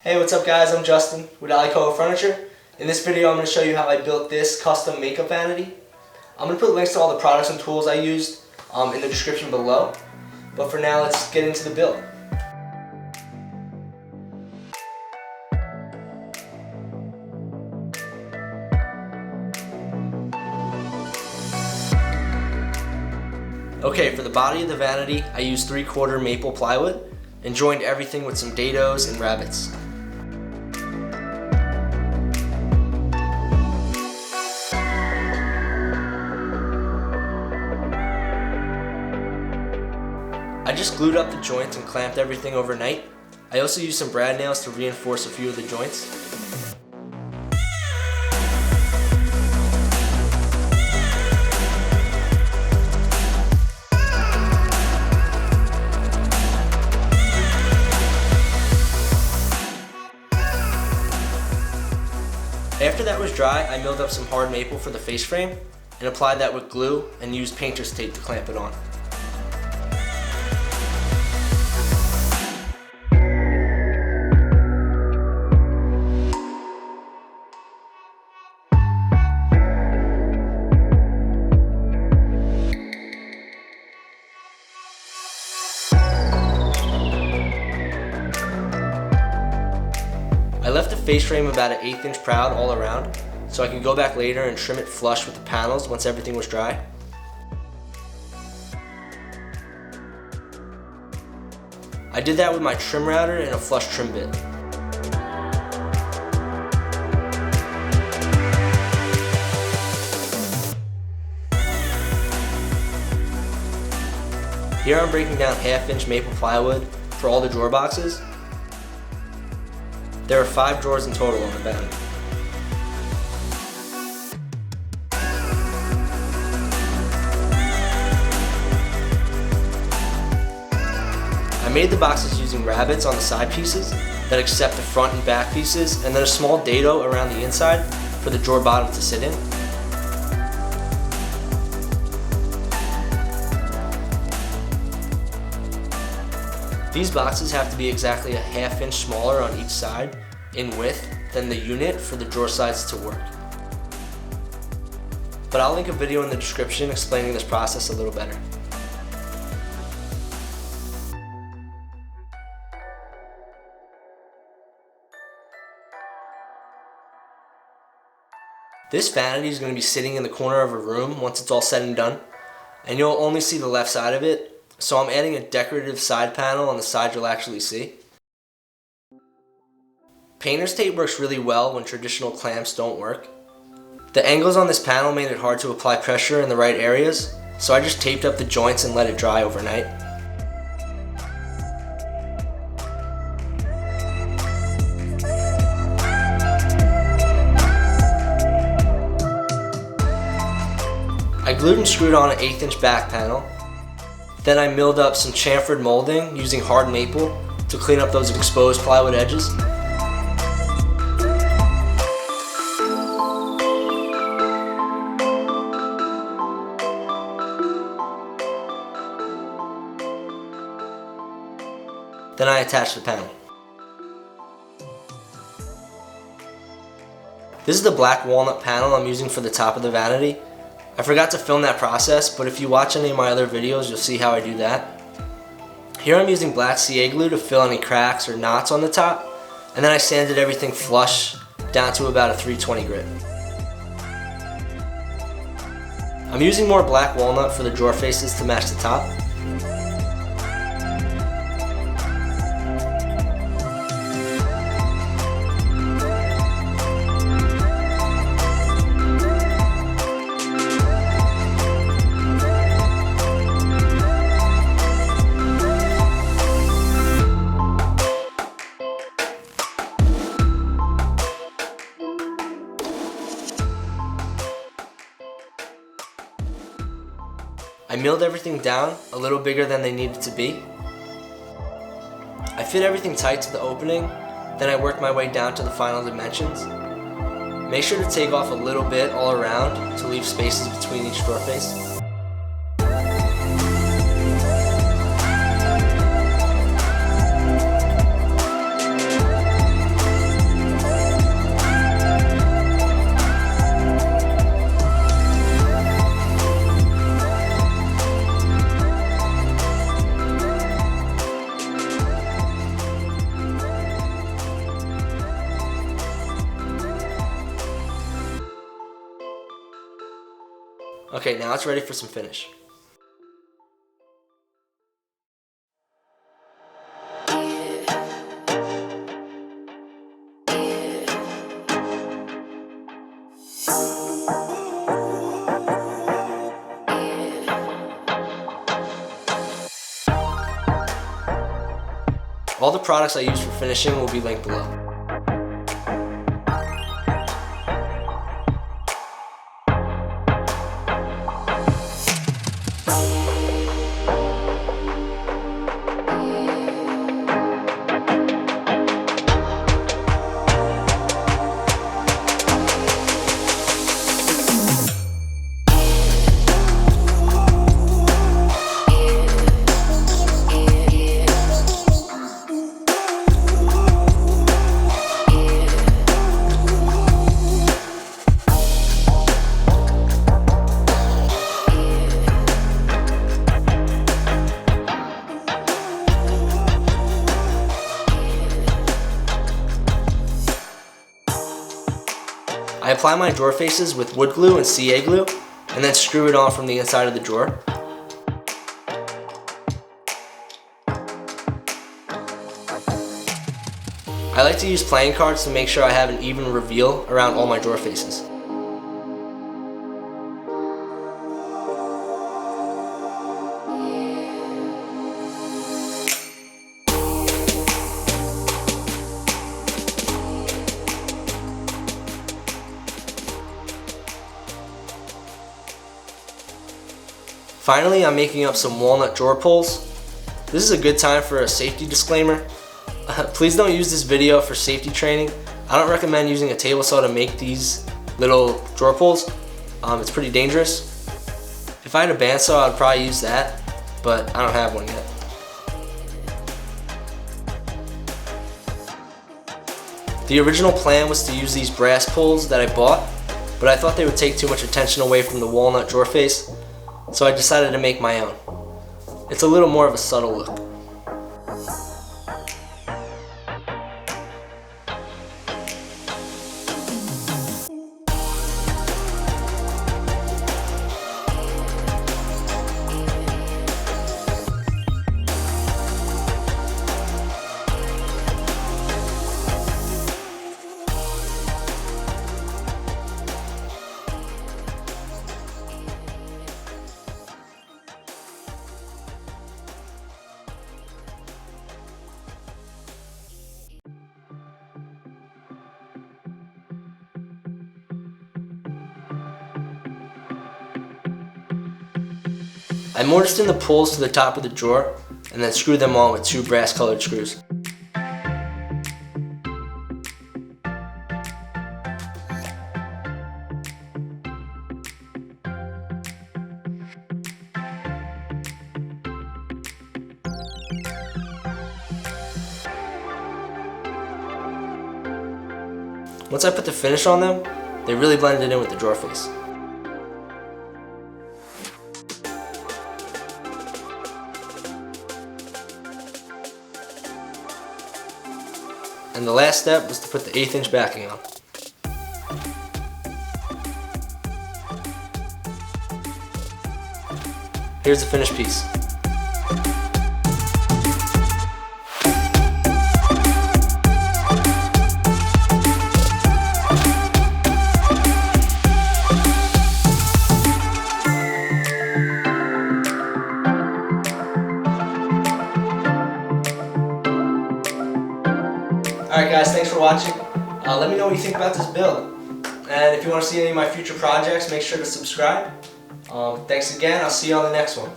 Hey, what's up guys? I'm Justin with Alico Furniture. In this video I'm going to show you how I built this custom makeup vanity. I'm going to put links to all the products and tools I used in the description below. But for now, let's get into the build. Okay, for the body of the vanity, I used 3/4 maple plywood and joined everything with some dados and rabbets. I just glued up the joints and clamped everything overnight. I also used some brad nails to reinforce a few of the joints. After that was dry, I milled up some hard maple for the face frame and applied that with glue and used painter's tape to clamp it on. I left the face frame about an 1/8 inch proud all around, so I could go back later and trim it flush with the panels once everything was dry. I did that with my trim router and a flush trim bit. Here I'm breaking down 1/2 inch maple plywood for all the drawer boxes. There are 5 drawers in total on the vanity. I made the boxes using rabbets on the side pieces that accept the front and back pieces, and then a small dado around the inside for the drawer bottom to sit in. These boxes have to be exactly a 1/2 inch smaller on each side in width than the unit for the drawer sides to work. But I'll link a video in the description explaining this process a little better. This vanity is going to be sitting in the corner of a room once it's all said and done, and you'll only see the left side of it. So I'm adding a decorative side panel on the side you'll actually see. Painter's tape works really well when traditional clamps don't work. The angles on this panel made it hard to apply pressure in the right areas, so I just taped up the joints and let it dry overnight. I glued and screwed on an 1/8 inch back panel. Then I milled up some chamfered molding using hard maple to clean up those exposed plywood edges. Then I attached the panel. This is the black walnut panel I'm using for the top of the vanity. I forgot to film that process, but if you watch any of my other videos, you'll see how I do that. Here I'm using black CA glue to fill any cracks or knots on the top, and then I sanded everything flush down to about a 320 grit. I'm using more black walnut for the drawer faces to match the top. I milled everything down a little bigger than they needed to be. I fit everything tight to the opening, then I worked my way down to the final dimensions. Make sure to take off a little bit all around to leave spaces between each drawer face. Okay, now it's ready for some finish. All the products I use for finishing will be linked below. I apply my drawer faces with wood glue and CA glue, and then screw it on from the inside of the drawer. I like to use playing cards to make sure I have an even reveal around all my drawer faces. Finally, I'm making up some walnut drawer pulls. This is a good time for a safety disclaimer. Please don't use this video for safety training. I don't recommend using a table saw to make these little drawer pulls. It's pretty dangerous. If I had a bandsaw, I'd probably use that, but I don't have one yet. The original plan was to use these brass pulls that I bought, but I thought they would take too much attention away from the walnut drawer face, so I decided to make my own. It's a little more of a subtle look. I mortised in the pulls to the top of the drawer and then screwed them on with 2 brass colored screws. Once I put the finish on them, they really blended in with the drawer face. And the last step was to put the 1/8 inch backing on. Here's the finished piece. Alright guys, thanks for watching. Let me know what you think about this build. And if you want to see any of my future projects, make sure to subscribe. Thanks again, I'll see you on the next one.